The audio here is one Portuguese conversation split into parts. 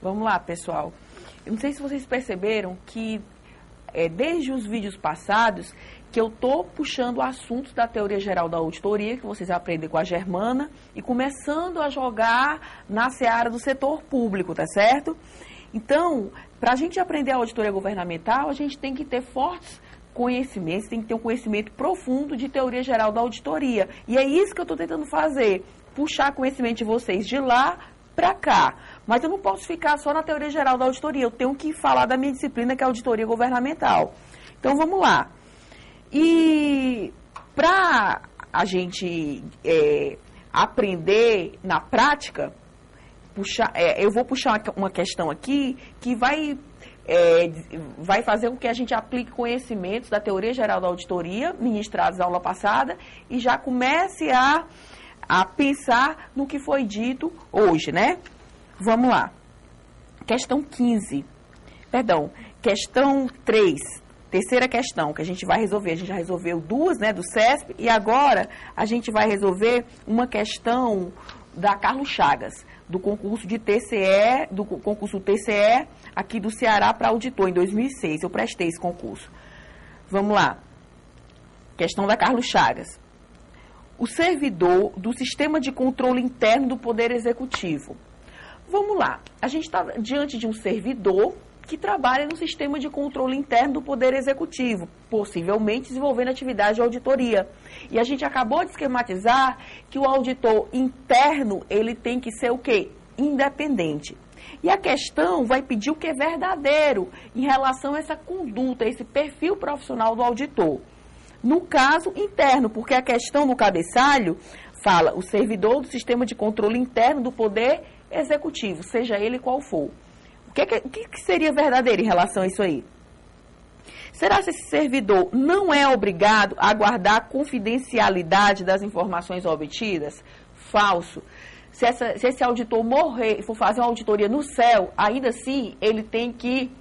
Vamos lá, pessoal. Eu não sei se vocês perceberam que desde os vídeos passados que eu estou puxando assuntos da teoria geral da auditoria, que vocês aprendem com a Germana, e começando a jogar na seara do setor público, tá certo? Então, para a gente aprender a auditoria governamental, a gente tem que ter fortes conhecimentos, tem que ter um conhecimento profundo de teoria geral da auditoria. E é isso que eu estou tentando fazer, puxar conhecimento de vocês de lá para cá. Mas eu não posso ficar só na teoria geral da auditoria, eu tenho que falar da minha disciplina, que é a auditoria governamental. Então, vamos lá. E para a gente aprender na prática, eu vou puxar uma questão aqui que vai fazer com que a gente aplique conhecimentos da teoria geral da auditoria, ministrados na aula passada, e já comece a pensar no que foi dito hoje, né? Vamos lá. Questão 3, terceira questão que a gente vai resolver. A gente já resolveu duas, né, do CESP, e agora a gente vai resolver uma questão da Carlos Chagas, do concurso de TCE, do concurso TCE aqui do Ceará para auditor, em 2006. Eu prestei esse concurso. Vamos lá. Questão da Carlos Chagas. O servidor do Sistema de Controle Interno do Poder Executivo. Vamos lá. A gente está diante de um servidor que trabalha no Sistema de Controle Interno do Poder Executivo, possivelmente desenvolvendo atividade de auditoria. E a gente acabou de esquematizar que o auditor interno, ele tem que ser o quê? Independente. E a questão vai pedir o que é verdadeiro em relação a essa conduta, esse perfil profissional do auditor. No caso interno, porque a questão no cabeçalho fala o servidor do Sistema de Controle Interno do Poder Executivo, seja ele qual for. O que seria verdadeiro em relação a isso aí? Será que esse servidor não é obrigado a guardar a confidencialidade das informações obtidas? Falso. Se esse auditor morrer e for fazer uma auditoria no céu, ainda assim ele tem que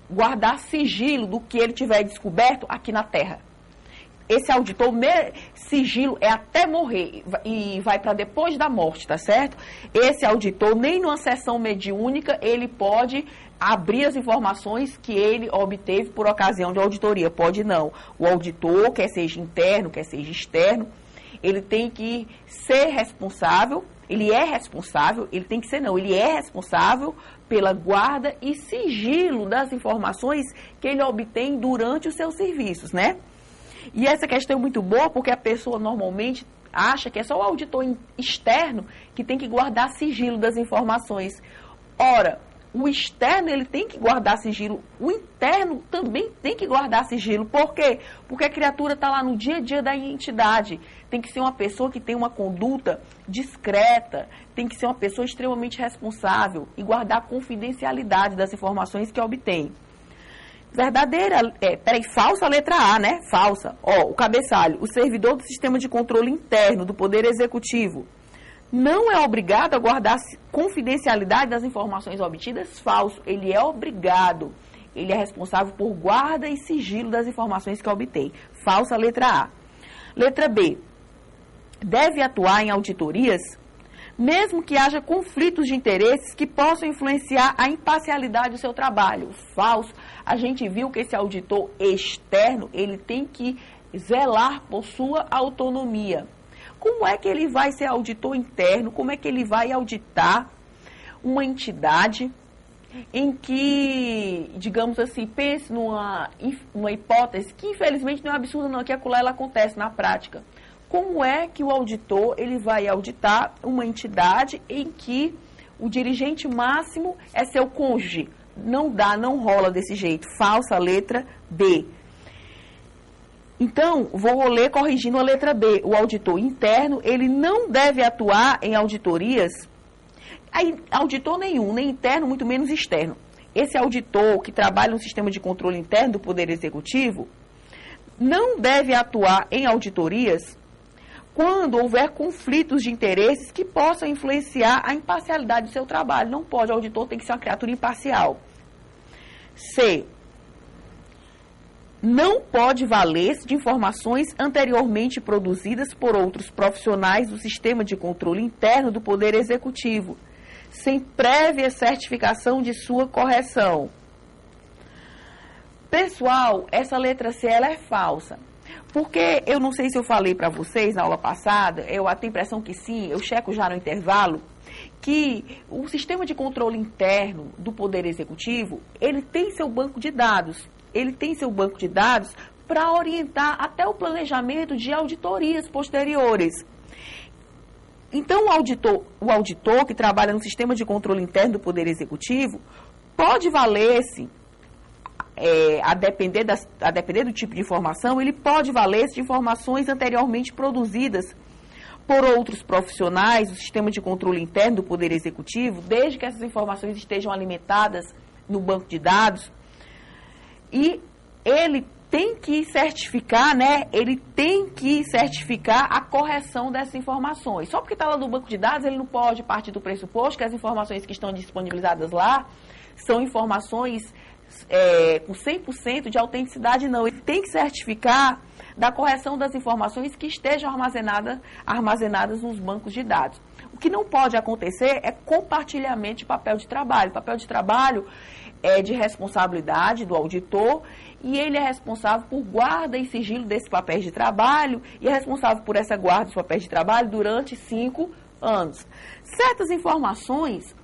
guardar sigilo do que ele tiver descoberto aqui na terra. Esse auditor, sigilo é até morrer e vai para depois da morte, tá certo? Esse auditor, nem numa sessão mediúnica, ele pode abrir as informações que ele obteve por ocasião de auditoria. Pode não. O auditor, quer seja interno, quer seja externo, ele tem que ser responsável, ele é responsável pela guarda e sigilo das informações que ele obtém durante os seus serviços, né? E essa questão é muito boa porque a pessoa normalmente acha que é só o auditor externo que tem que guardar sigilo das informações. Ora, o externo ele tem que guardar sigilo, o interno também tem que guardar sigilo. Por quê? Porque a criatura está lá no dia a dia da entidade. Tem que ser uma pessoa que tem uma conduta discreta, tem que ser uma pessoa extremamente responsável e guardar a confidencialidade das informações que obtém. Verdadeira, falsa, letra A, né? Falsa. Ó, o cabeçalho, o servidor do Sistema de Controle Interno do Poder Executivo não é obrigado a guardar confidencialidade das informações obtidas? Falso. Ele é obrigado. Ele é responsável por guarda e sigilo das informações que obtém. Falsa, letra A. Letra B. Deve atuar em auditorias, mesmo que haja conflitos de interesses que possam influenciar a imparcialidade do seu trabalho. Falso. A gente viu que esse auditor externo, ele tem que zelar por sua autonomia. Como é que ele vai ser auditor interno? Como é que ele vai auditar uma entidade em que, digamos assim, pense numa hipótese que infelizmente não é absurda não, que acolá ela acontece na prática. Como é que o auditor ele vai auditar uma entidade em que o dirigente máximo é seu cônjuge? Não dá, não rola desse jeito. Falsa, letra B. Então, vou ler corrigindo a letra B. O auditor interno, ele não deve atuar em auditorias, auditor nenhum, nem interno, muito menos externo. Esse auditor que trabalha no Sistema de Controle Interno do Poder Executivo não deve atuar em auditorias quando houver conflitos de interesses que possam influenciar a imparcialidade do seu trabalho. Não pode, o auditor tem que ser uma criatura imparcial. C. Não pode valer-se de informações anteriormente produzidas por outros profissionais do Sistema de Controle Interno do Poder Executivo, sem prévia certificação de sua correção. Pessoal, essa letra C ela é falsa. Porque eu não sei se eu falei para vocês na aula passada, eu tenho a impressão que sim, eu checo já no intervalo, que o sistema de controle interno do Poder Executivo, ele tem seu banco de dados. Ele tem seu banco de dados para orientar até o planejamento de auditorias posteriores. Então, o auditor que trabalha no sistema de controle interno do Poder Executivo pode valer-se, a depender do tipo de informação, ele pode valer-se de informações anteriormente produzidas por outros profissionais do sistema de controle interno do Poder Executivo, desde que essas informações estejam alimentadas no banco de dados. E ele tem que certificar, né? Ele tem que certificar a correção dessas informações. Só porque está lá no banco de dados, ele não pode partir do pressuposto que as informações que estão disponibilizadas lá são informações com 100% de autenticidade, não. Ele tem que certificar da correção das informações que estejam armazenadas nos bancos de dados. O que não pode acontecer é compartilhamento de papel de trabalho. Papel de trabalho é de responsabilidade do auditor e ele é responsável por guarda e sigilo desses papéis de trabalho e é responsável por essa guarda dos papéis de trabalho durante 5 anos. Certas informações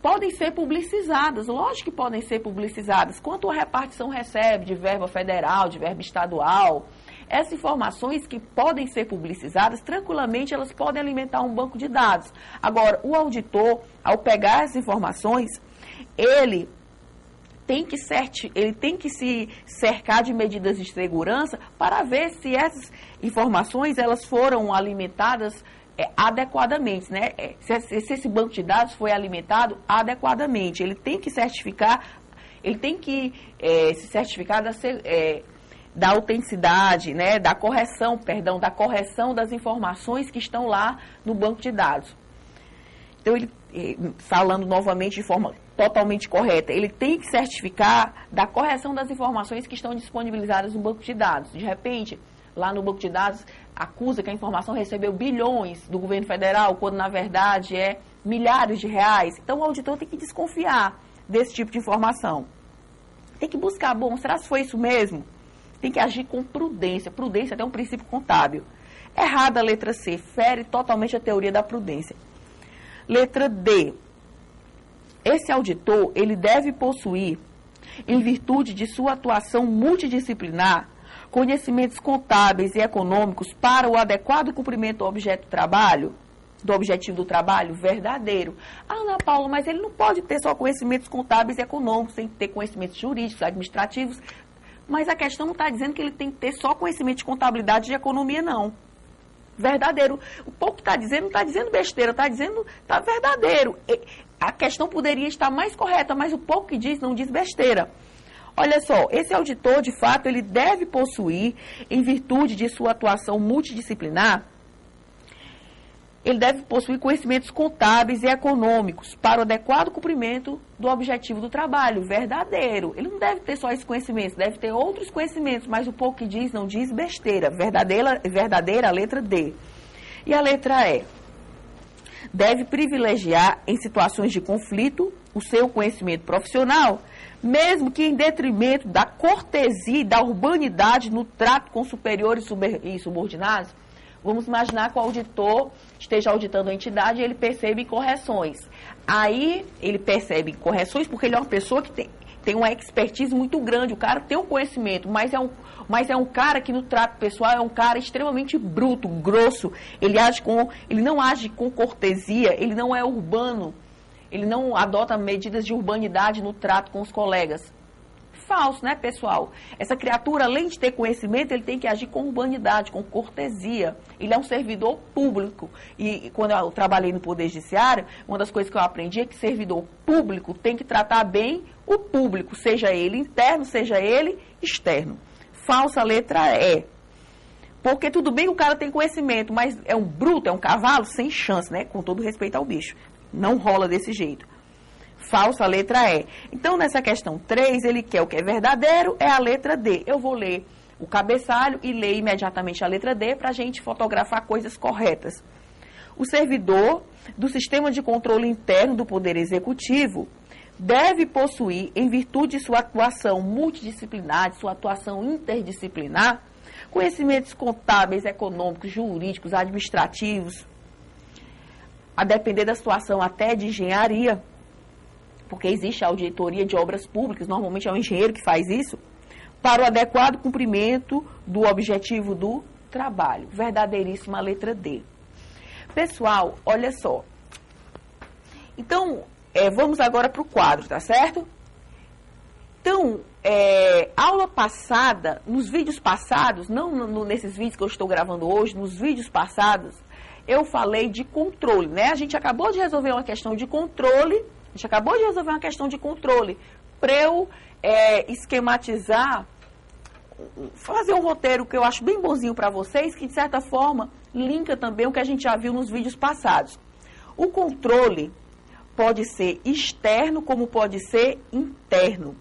podem ser publicizadas, lógico que podem ser publicizadas. Quanto a repartição recebe de verba federal, de verba estadual, essas informações que podem ser publicizadas, tranquilamente elas podem alimentar um banco de dados. Agora, o auditor, ao pegar essas informações, ele tem que se cercar de medidas de segurança para ver se essas informações elas foram alimentadas adequadamente, né? Se esse banco de dados foi alimentado adequadamente, ele tem que certificar, se certificar da autenticidade, né? Da correção das informações que estão lá no banco de dados. Então, falando novamente de forma totalmente correta, ele tem que certificar da correção das informações que estão disponibilizadas no banco de dados. De repente, lá no banco de dados, acusa que a informação recebeu bilhões do governo federal, quando na verdade é milhares de reais. Então o auditor tem que desconfiar desse tipo de informação. Tem que buscar, será que foi isso mesmo? Tem que agir com prudência. Prudência até um princípio contábil. Errada a letra C, fere totalmente a teoria da prudência. Letra D. Esse auditor, ele deve possuir, em virtude de sua atuação multidisciplinar, conhecimentos contábeis e econômicos para o adequado cumprimento do objetivo do trabalho verdadeiro. Ana Paula, mas ele não pode ter só conhecimentos contábeis e econômicos, tem que ter conhecimentos jurídicos, administrativos, mas a questão não está dizendo que ele tem que ter só conhecimento de contabilidade e de economia, não. Verdadeiro. O pouco que está dizendo não está dizendo besteira, está verdadeiro. A questão poderia estar mais correta, mas o pouco que diz não diz besteira. Olha só, esse auditor, de fato, ele deve possuir, em virtude de sua atuação multidisciplinar, ele deve possuir conhecimentos contábeis e econômicos para o adequado cumprimento do objetivo do trabalho, verdadeiro. Ele não deve ter só esses conhecimentos, deve ter outros conhecimentos, mas o pouco que diz não diz besteira. Verdadeira a letra D. E a letra E. Deve privilegiar, em situações de conflito, o seu conhecimento profissional, mesmo que em detrimento da cortesia e da urbanidade no trato com superiores e subordinados. Vamos imaginar que o auditor esteja auditando a entidade e ele percebe correções. Aí ele percebe correções porque ele é uma pessoa que tem uma expertise muito grande, o cara tem um conhecimento, mas é um cara que no trato pessoal é um cara extremamente bruto, grosso, ele não age com cortesia, ele não é urbano, ele não adota medidas de urbanidade no trato com os colegas. Falso, né, pessoal? Essa criatura, além de ter conhecimento, ele tem que agir com urbanidade, com cortesia. Ele é um servidor público. E quando eu trabalhei no Poder Judiciário, uma das coisas que eu aprendi é que servidor público tem que tratar bem o público, seja ele interno, seja ele externo. Falsa letra E. Porque tudo bem que o cara tem conhecimento, mas é um bruto, é um cavalo, sem chance, né? Com todo respeito ao bicho. Não rola desse jeito. Falsa letra E. Então, nessa questão 3, ele quer o que é verdadeiro, é a letra D. Eu vou ler o cabeçalho e ler imediatamente a letra D para a gente fotografar coisas corretas. o servidor do sistema de controle interno do Poder Executivo deve possuir, em virtude de sua atuação multidisciplinar, de sua atuação interdisciplinar, conhecimentos contábeis, econômicos, jurídicos, administrativos, a depender da situação até de engenharia, porque existe a auditoria de obras públicas, normalmente é o engenheiro que faz isso, para o adequado cumprimento do objetivo do trabalho. Verdadeiríssima letra D. Pessoal, olha só. Então, vamos agora para o quadro, tá certo? Então, aula passada, nos vídeos passados, não nesses vídeos que eu estou gravando hoje, nos vídeos passados, eu falei de controle, né? A gente acabou de resolver uma questão de controle, para eu esquematizar, fazer um roteiro que eu acho bem bonzinho para vocês, que de certa forma linka também o que a gente já viu nos vídeos passados. O controle pode ser externo como pode ser interno.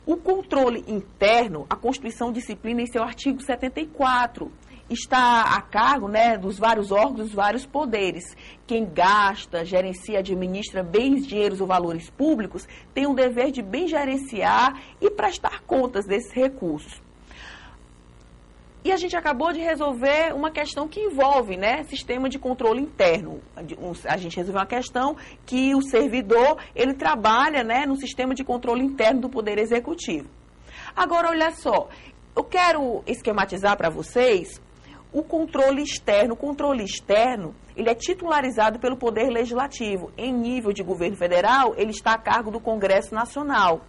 O controle interno, a Constituição disciplina em seu artigo 74, está a cargo, né, dos vários órgãos, dos vários poderes. Quem gasta, gerencia, administra bens, dinheiros ou valores públicos tem o dever de bem gerenciar e prestar contas desses recursos. E a gente acabou de resolver uma questão que envolve, né, sistema de controle interno. A gente resolveu uma questão que o servidor, ele trabalha, né, no sistema de controle interno do Poder Executivo. Agora, olha só, eu quero esquematizar para vocês o controle externo. O controle externo, ele é titularizado pelo Poder Legislativo. Em nível de governo federal, ele está a cargo do Congresso Nacional.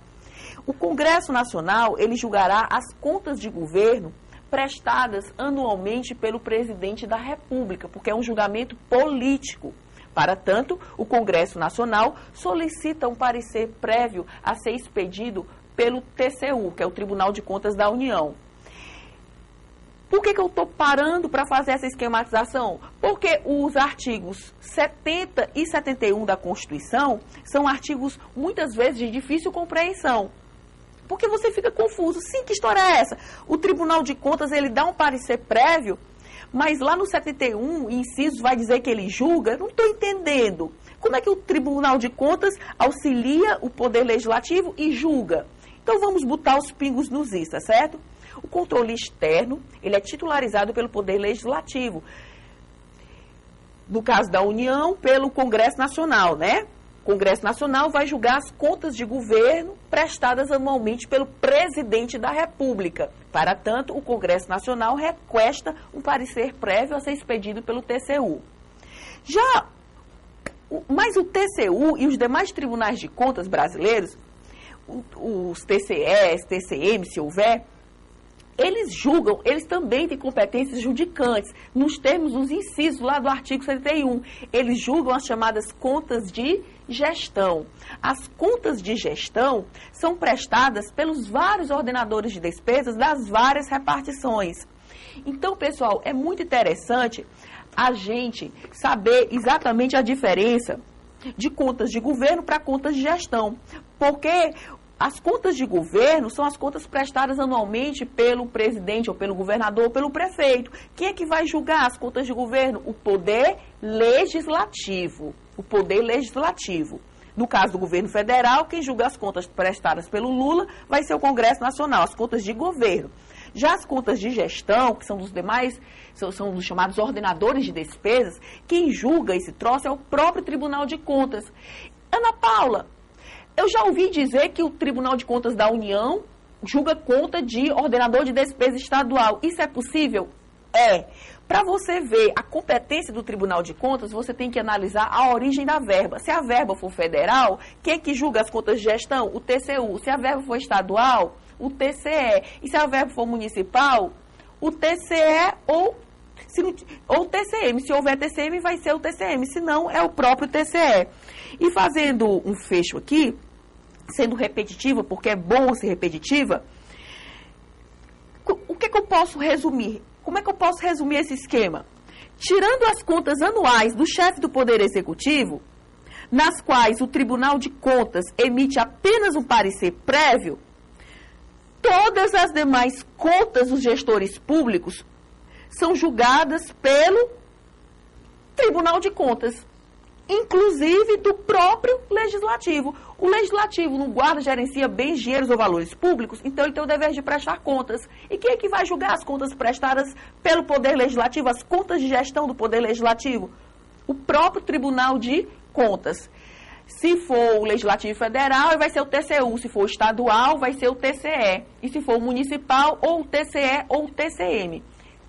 O Congresso Nacional, ele julgará as contas de governo prestadas anualmente pelo presidente da República, porque é um julgamento político. Para tanto, o Congresso Nacional solicita um parecer prévio a ser expedido pelo TCU, que é o Tribunal de Contas da União. Por que eu estou parando para fazer essa esquematização? Porque os artigos 70 e 71 da Constituição são artigos, muitas vezes, de difícil compreensão. Porque você fica confuso. Sim, que história é essa? O Tribunal de Contas, ele dá um parecer prévio, mas lá no 71, incisos, vai dizer que ele julga? Eu não estou entendendo. Como é que o Tribunal de Contas auxilia o Poder Legislativo e julga? Então, vamos botar os pingos nos is, tá certo? O controle externo, ele é titularizado pelo Poder Legislativo. No caso da União, pelo Congresso Nacional, né? O Congresso Nacional vai julgar as contas de governo prestadas anualmente pelo presidente da República. Para tanto, o Congresso Nacional requesta um parecer prévio a ser expedido pelo TCU. Mas o TCU e os demais tribunais de contas brasileiros, os TCEs, TCM, se houver, eles julgam, eles também têm competências judicantes, nos termos dos incisos lá do artigo 71. Eles julgam as chamadas contas de gestão. As contas de gestão são prestadas pelos vários ordenadores de despesas das várias repartições. Então, pessoal, é muito interessante a gente saber exatamente a diferença de contas de governo para contas de gestão, porque as contas de governo são as contas prestadas anualmente pelo presidente, ou pelo governador, ou pelo prefeito. Quem é que vai julgar as contas de governo? O Poder Legislativo. O Poder Legislativo. No caso do governo federal, quem julga as contas prestadas pelo Lula vai ser o Congresso Nacional, as contas de governo. Já as contas de gestão, que são dos demais, são os chamados ordenadores de despesas, quem julga esse troço é o próprio Tribunal de Contas. Ana Paula, eu já ouvi dizer que o Tribunal de Contas da União julga conta de ordenador de despesa estadual. Isso é possível? É. Para você ver a competência do Tribunal de Contas, você tem que analisar a origem da verba. Se a verba for federal, quem é que julga as contas de gestão? O TCU. Se a verba for estadual, o TCE. E se a verba for municipal, o TCE ou o TCM. Se houver TCM, vai ser o TCM. Se não, é o próprio TCE. E fazendo um fecho aqui, sendo repetitiva, porque é bom ser repetitiva, o que eu posso resumir? Como é que eu posso resumir esse esquema? Tirando as contas anuais do chefe do Poder Executivo, nas quais o Tribunal de Contas emite apenas um parecer prévio, todas as demais contas dos gestores públicos são julgadas pelo Tribunal de Contas, inclusive do próprio Legislativo. O Legislativo não guarda, gerencia bens, dinheiros ou valores públicos, então ele tem o dever de prestar contas. E quem é que vai julgar as contas prestadas pelo Poder Legislativo, as contas de gestão do Poder Legislativo? O próprio Tribunal de Contas. Se for o Legislativo Federal, vai ser o TCU. Se for o estadual, vai ser o TCE. E se for o municipal, ou o TCE ou o TCM.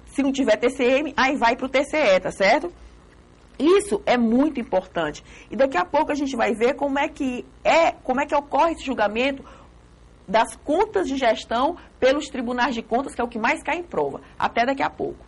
Se não tiver TCM, aí vai para o TCE, tá certo? Isso é muito importante. E daqui a pouco a gente vai ver como é que ocorre esse julgamento das contas de gestão pelos tribunais de contas, que é o que mais cai em prova. Até daqui a pouco.